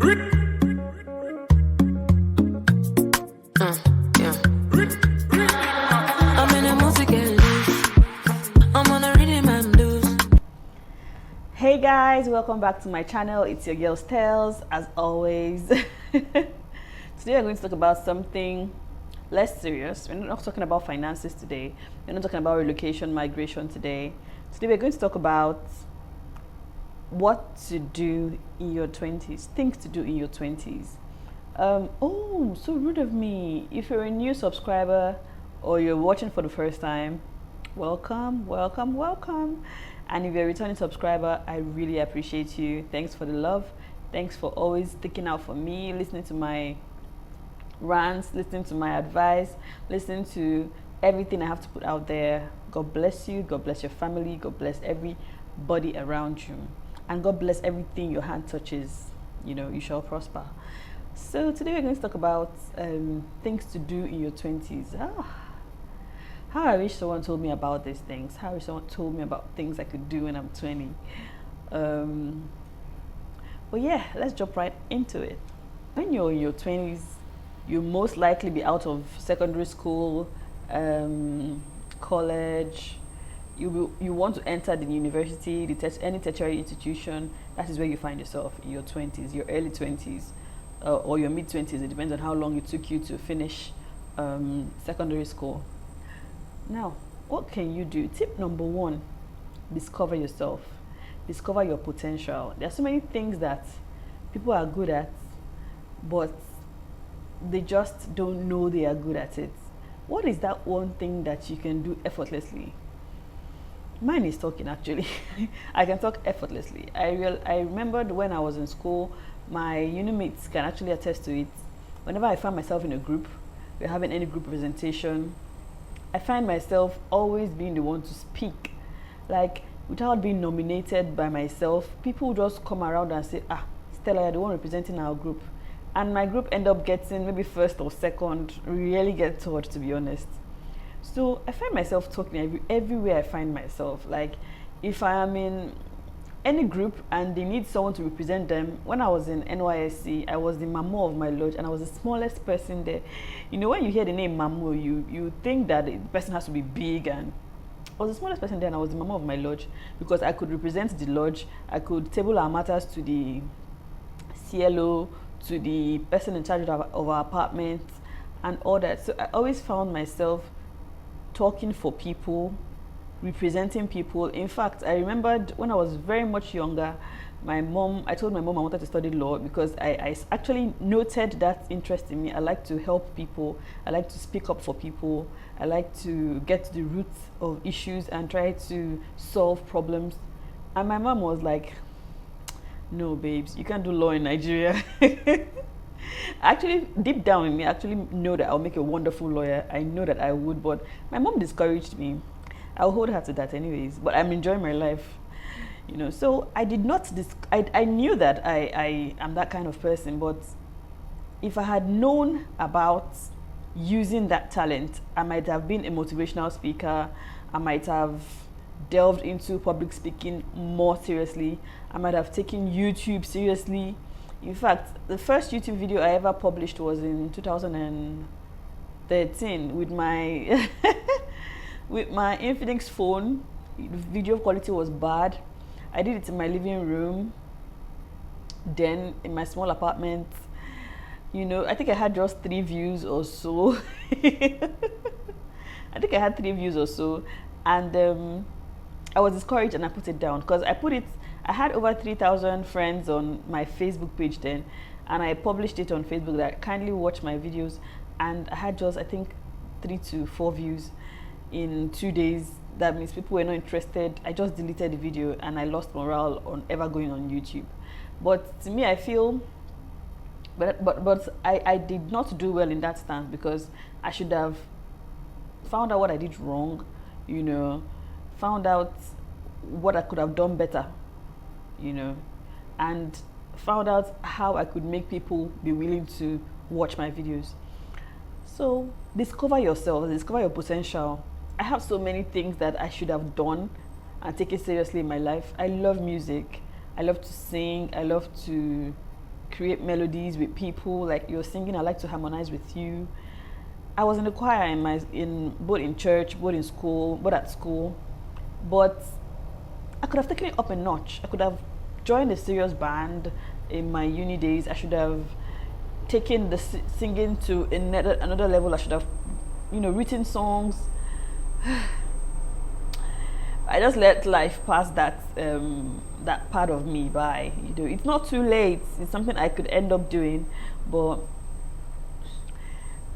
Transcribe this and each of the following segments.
Yeah. I'm in a music and loose. I'm on a rhythm and blues. Hey guys, welcome back to my channel. It's your girl's Tales, as always. Today we're going to talk about something less serious. We're not talking about finances today. We're not talking about relocation, migration today. Today we're going to talk about what to do in your 20s, things to do in your 20s. Oh, so rude of me. If you're a new subscriber or you're watching for the first time, welcome, welcome, welcome. And if you're a returning subscriber, I really appreciate you. Thanks for the love. Thanks for always sticking out for me, listening to my rants, listening to my advice, listening to everything I have to put out there. God bless you. God bless your family. God bless everybody around you. And God bless everything your hand touches. You know, you shall prosper. So today we're going to talk about things to do in your 20s. How I wish someone told me about these things. How I wish someone told me about things I could do when I'm 20. But yeah, let's jump right into it. When you're in your 20s, you'll most likely be out of secondary school, college. You want to enter the university, any tertiary institution. That is where you find yourself in your 20s, your early 20s. Or your mid-20s. It depends on how long it took you to finish secondary school. Now, what can you do? Tip number one, discover yourself. Discover your potential. There are so many things that people are good at, but they just don't know they are good at it. What is that one thing that you can do effortlessly? Mine is talking, actually. I can talk effortlessly. I remembered when I was in school, my uni mates can actually attest to it. Whenever I find myself in a group, we're having any group presentation, I find myself always being the one to speak. Like, without being nominated by myself, people just come around and say, Stella, you're the one representing our group. And my group end up getting maybe first or second, really get third, to be honest. So I find myself talking everywhere I find myself. Like, if I am in any group and they need someone to represent them, when I was in NYSC, I was the mamo of my lodge and I was the smallest person there. You know, when you hear the name mamo, you think that the person has to be big, and I was the smallest person there and I was the mamo of my lodge because I could represent the lodge. I could table our matters to the CLO, to the person in charge of our apartment and all that. So I always found myself talking for people, representing people. In fact, I remembered when I was very much younger, I told my mom I wanted to study law because I actually noted that interest in me. I like to help people. I like to speak up for people. I like to get to the roots of issues and try to solve problems. And my mom was like, no, babes, you can't do law in Nigeria. Actually, deep down in me, I actually know that I'll make a wonderful lawyer. I know that I would, but my mom discouraged me. I'll hold her to that anyways, but I'm enjoying my life, you know. So I did not, I knew that I am that kind of person, but if I had known about using that talent, I might have been a motivational speaker. I might have delved into public speaking more seriously. I might have taken YouTube seriously. In fact, the first YouTube video I ever published was in 2013 with my with my Infinix phone. The video quality was bad. I did it in my living room, then in my small apartment. You know, I think I had just 3 views or so. I think I had 3 views or so, and I was discouraged and I put it down because I had over 3,000 friends on my Facebook page then, and I published it on Facebook that kindly watch my videos, and I had just, I think, 3 to 4 views in 2 days. That means people were not interested. I just deleted the video and I lost morale on ever going on YouTube. But to me, I feel, but I did not do well in that stance because I should have found out what I did wrong, you know, found out what I could have done better, you know, and found out how I could make people be willing to watch my videos. So discover yourself, discover your potential. I have so many things that I should have done and taken seriously in my life. I love music. I love to sing. I love to create melodies with people. Like you're singing, I like to harmonize with you. I was in the choir in both in church, both in school, both at school. But I could have taken it up a notch. I could have joined a serious band in my uni days. I should have taken the singing to another level. I should have, written songs. I just let life pass that part of me by. It's not too late. It's something I could end up doing, but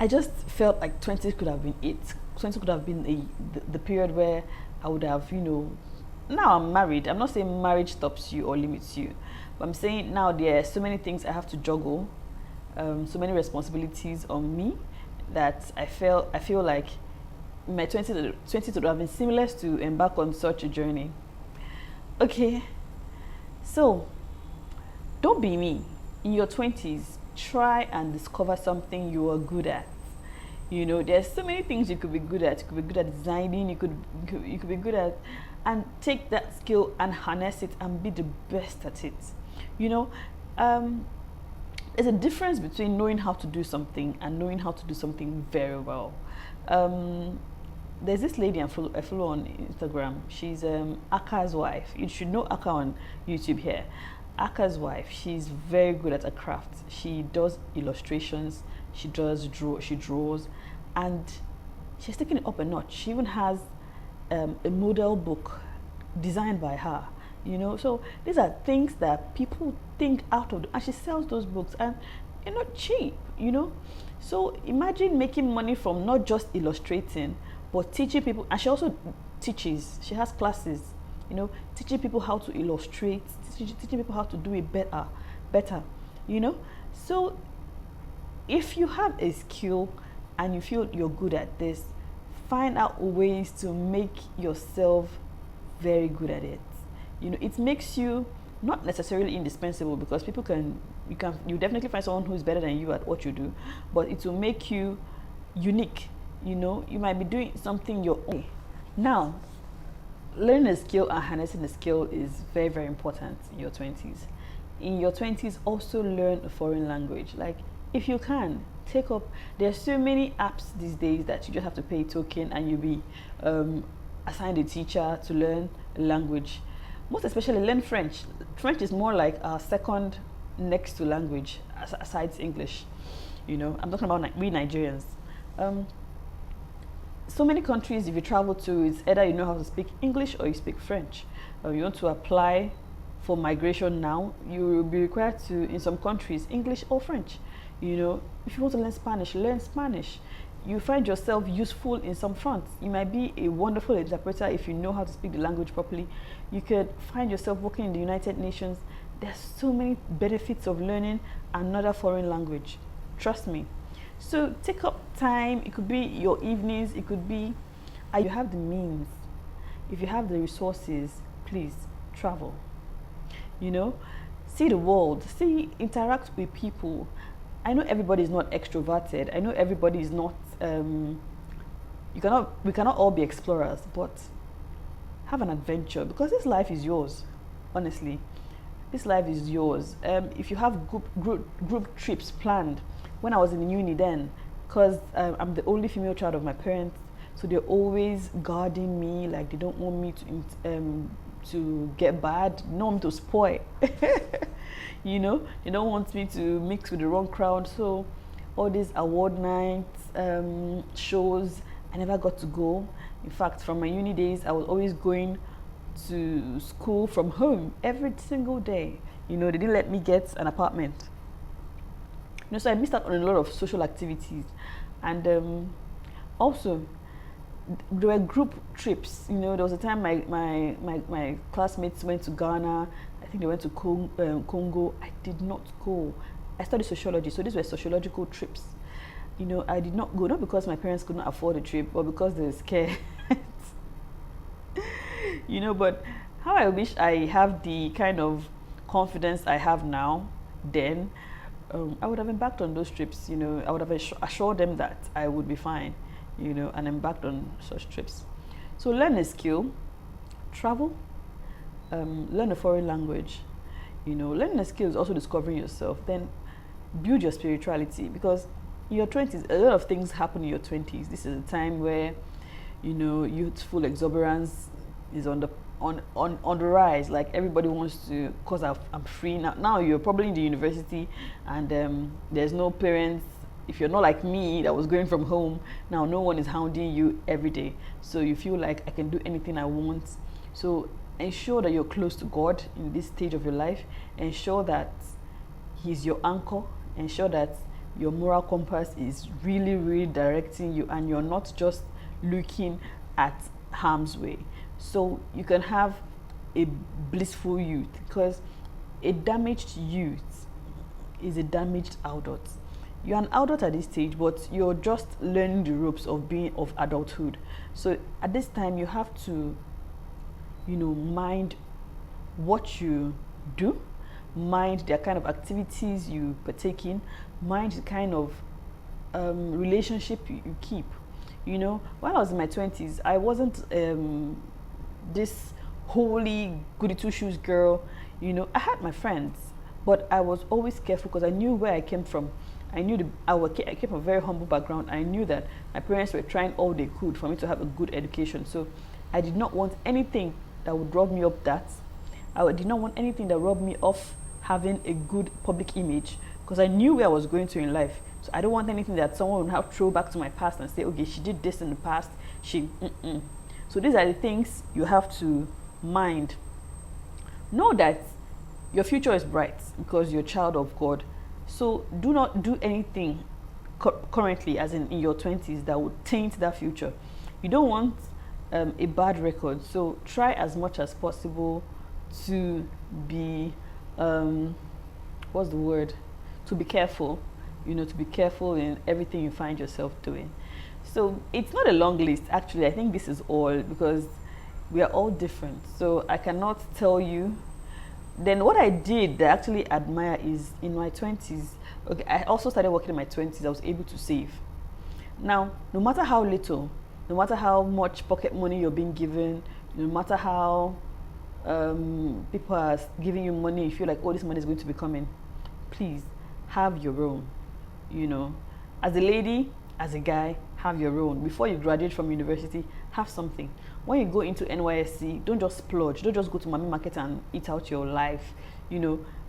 I just felt like 20 could have been it. 20 could have been the period where I would have, now I'm married. I'm not saying marriage stops you or limits you, but I'm saying now there are so many things I have to juggle, so many responsibilities on me that I feel like my 20 would have been seamless to embark on such a journey. Okay, so don't be me. In your 20s, try and discover something you are good at. There's so many things you could be good at. You could be good at designing. You could be good at, and take that skill and harness it and be the best at it. There's a difference between knowing how to do something and knowing how to do something very well. There's this lady I follow on Instagram. She's Aka's wife. You should know Aka on YouTube here. Aka's wife. She's very good at her craft. She does illustrations. She draws, and she's taken it up a notch. She even has a model book designed by her. So these are things that people think out of, and she sells those books, and they're not cheap. So imagine making money from not just illustrating, but teaching people. And she also teaches. She has classes, teaching people how to illustrate, teaching people how to do it better. So if you have a skill and you feel you're good at this, find out ways to make yourself very good at it. It makes you not necessarily indispensable, because you definitely find someone who's better than you at what you do, but it will make you unique. You might be doing something your own. Now, learning a skill and harnessing a skill is very, very important in your 20s. In your 20s, also learn a foreign language. Like, if you can, take up, there's so many apps these days that you just have to pay a token and you'll be assigned a teacher to learn a language. Most especially learn French. French is more like our second next to language aside English. I'm talking about we Nigerians. So many countries, if you travel to, it's either you know how to speak English or you speak French. You want to apply for migration now, you will be required to, in some countries, English or French. If you want to learn Spanish, learn Spanish. You find yourself useful in some fronts. You might be a wonderful interpreter if you know how to speak the language properly. You could find yourself working in the United Nations. There's so many benefits of learning another foreign language. Trust me. So take up time. It could be your evenings. It could be, you have the means. If you have the resources, please travel. See the world. Interact with people. I know everybody is not extroverted. I know everybody is not. We cannot all be explorers, but have an adventure, because this life is yours. Honestly, this life is yours. If you have group trips planned, when I was in uni then, because I'm the only female child of my parents, so they're always guarding me. Like, they don't want me to get bad, they don't want me to spoil. They don't want me to mix with the wrong crowd. So all these award nights, shows, I never got to go. In fact, from my uni days, I was always going to school from home every single day. They didn't let me get an apartment. So I missed out on a lot of social activities. And also, there were group trips. There was a time my classmates went to Ghana. I think they went to Congo. I did not go. I studied sociology, so these were sociological trips. I did not go, not because my parents could not afford a trip, but because they were scared. But how I wish I have the kind of confidence I have now, then I would have embarked on those trips. I would have assured them that I would be fine, and embarked on such trips. So learn a skill, travel, learn a foreign language. Learning a skill is also discovering yourself. Then build your spirituality, because in your 20s, a lot of things happen in your 20s. This is a time where, youthful exuberance is on the rise. Like, everybody wants to, because I'm free now. Now you're probably in the university, and there's no parents. If you're not like me that was going from home, now no one is hounding you every day. So you feel like I can do anything I want. So ensure that you're close to God in this stage of your life. Ensure that He's your anchor. Ensure that your moral compass is really, really directing you, and you're not just looking at harm's way. So you can have a blissful youth, because a damaged youth is a damaged adult. You're an adult at this stage, but you're just learning the ropes of adulthood. So at this time, you have to, mind what you do, mind the kind of activities you partake in, mind the kind of relationship you keep. While I was in my 20s, I wasn't this holy goody two shoes girl. I had my friends, but I was always careful because I knew where I came from. I knew I came from a very humble background. I knew that my parents were trying all they could for me to have a good education. So I did not want anything that would rob me of that. I did not want anything that robbed me of having a good public image, because I knew where I was going to in life. So I don't want anything that someone would have to throw back to my past and say, okay, she did this in the past. So these are the things you have to mind. Know that your future is bright because you're a child of God. So do not do anything currently, as in your 20s, that would taint that future. You don't want a bad record. So try as much as possible to be, what's the word? To be careful, to be careful in everything you find yourself doing. So it's not a long list, actually. I think this is all, because we are all different. So I cannot tell you. Then what I did that I actually admire is in my 20s, okay, I also started working in my 20s, I was able to save. Now, no matter how little, no matter how much pocket money you're being given, no matter how people are giving you money, you feel like, oh, this money is going to be coming, please have your own. As a lady, as a guy, have your own. Before you graduate from university, have something. When you go into NYSC, don't just splurge. Don't just go to Mami Market and eat out your life.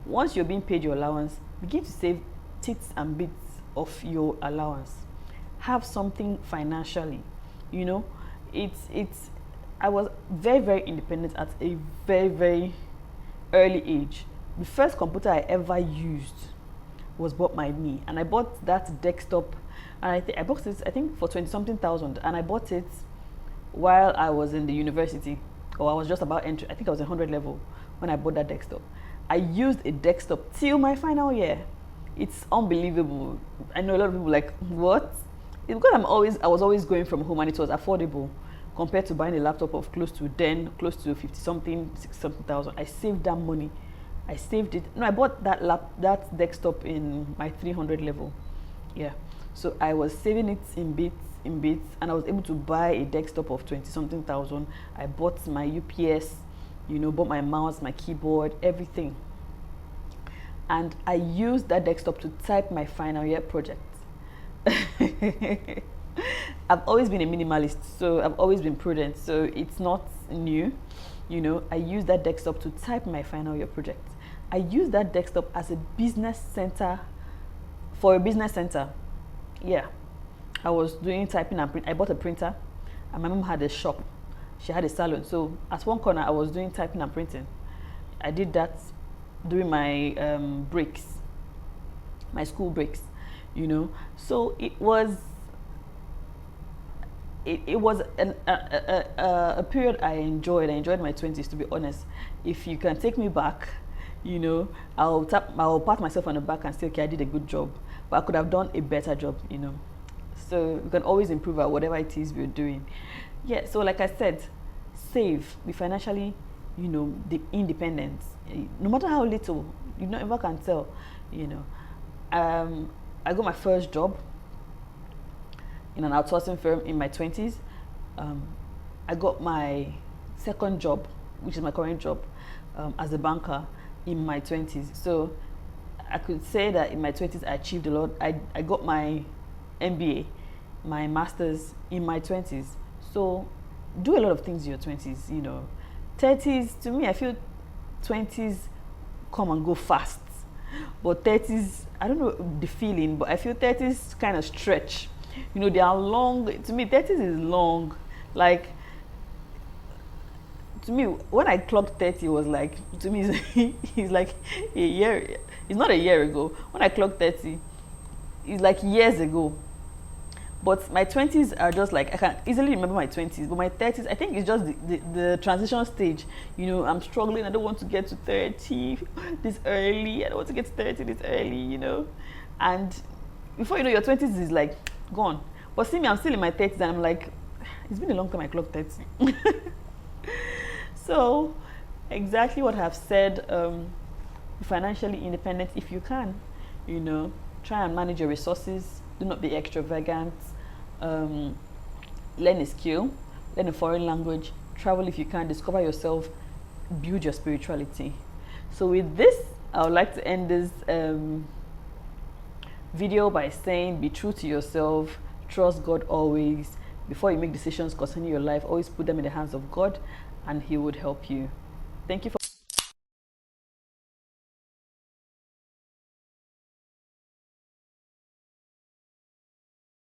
Once you're being paid your allowance, begin to save tits and bits of your allowance. Have something financially. I was very, very independent at a very, very early age. The first computer I ever used was bought by me, and I bought that desktop, and I bought it, I think, for 20-something thousand, and I bought it while I was in the university, or I was just about entry. I think I was 100 level when I bought that desktop. I used a desktop till my final year. It's unbelievable. I know a lot of people like, what? It's because I was always going from home, and it was affordable compared to buying a laptop of close to 50-something, 60-something thousand. I saved that money. I saved it. No, I bought that desktop in my 300 level. Yeah. So I was saving it in bits, and I was able to buy a desktop of 20-something thousand. I bought my UPS, bought my mouse, my keyboard, everything. And I used that desktop to type my final year project. I've always been a minimalist, so I've always been prudent, so it's not new. I used that desktop to type my final year project. I used that desktop as a business center, for a business center. Yeah, I was doing typing and print. I bought a printer, and my mom had a shop. She had a salon, so at one corner I was doing typing and printing. I did that during my breaks, my school breaks, So it was a period I enjoyed. I enjoyed my 20s, to be honest. If you can take me back, I'll pat myself on the back and say, okay, I did a good job, but I could have done a better job, So you can always improve at whatever it is we're doing. Yeah, so like I said, save, be financially, independent. No matter how little, you never can tell, I got my first job in an outsourcing firm in my 20s. I got my second job, which is my current job, as a banker in my 20s. So I could say that in my 20s I achieved a lot. I got my MBA, my master's in my 20s. So do a lot of things in your 20s, you know. 30s, to me, I feel 20s come and go fast. But 30s, I don't know the feeling, but I feel 30s kind of stretch. You know, they are long. To me, 30s is long. Like, to me, when I clocked 30, it was like, to me, it's like a year. It's not a year ago. When I clocked 30, it's like years ago. But my 20s are just like, I can easily remember my 20s. But my 30s, I think it's just the transition stage. You know, I'm struggling. I don't want to get to 30 this early. I don't want to get to 30 this early, you know. And before you know, your 20s is like gone. But see me, I'm still in my 30s and I'm like, it's been a long time I clocked 30. So, exactly what I've said, financially independent if you can, you know, try and manage your resources, do not be extravagant, learn a skill, learn a foreign language, travel if you can, discover yourself, build your spirituality. So with this, I would like to end this video by saying be true to yourself, trust God always. Before you make decisions concerning your life, always put them in the hands of God and He would help you. Thank you for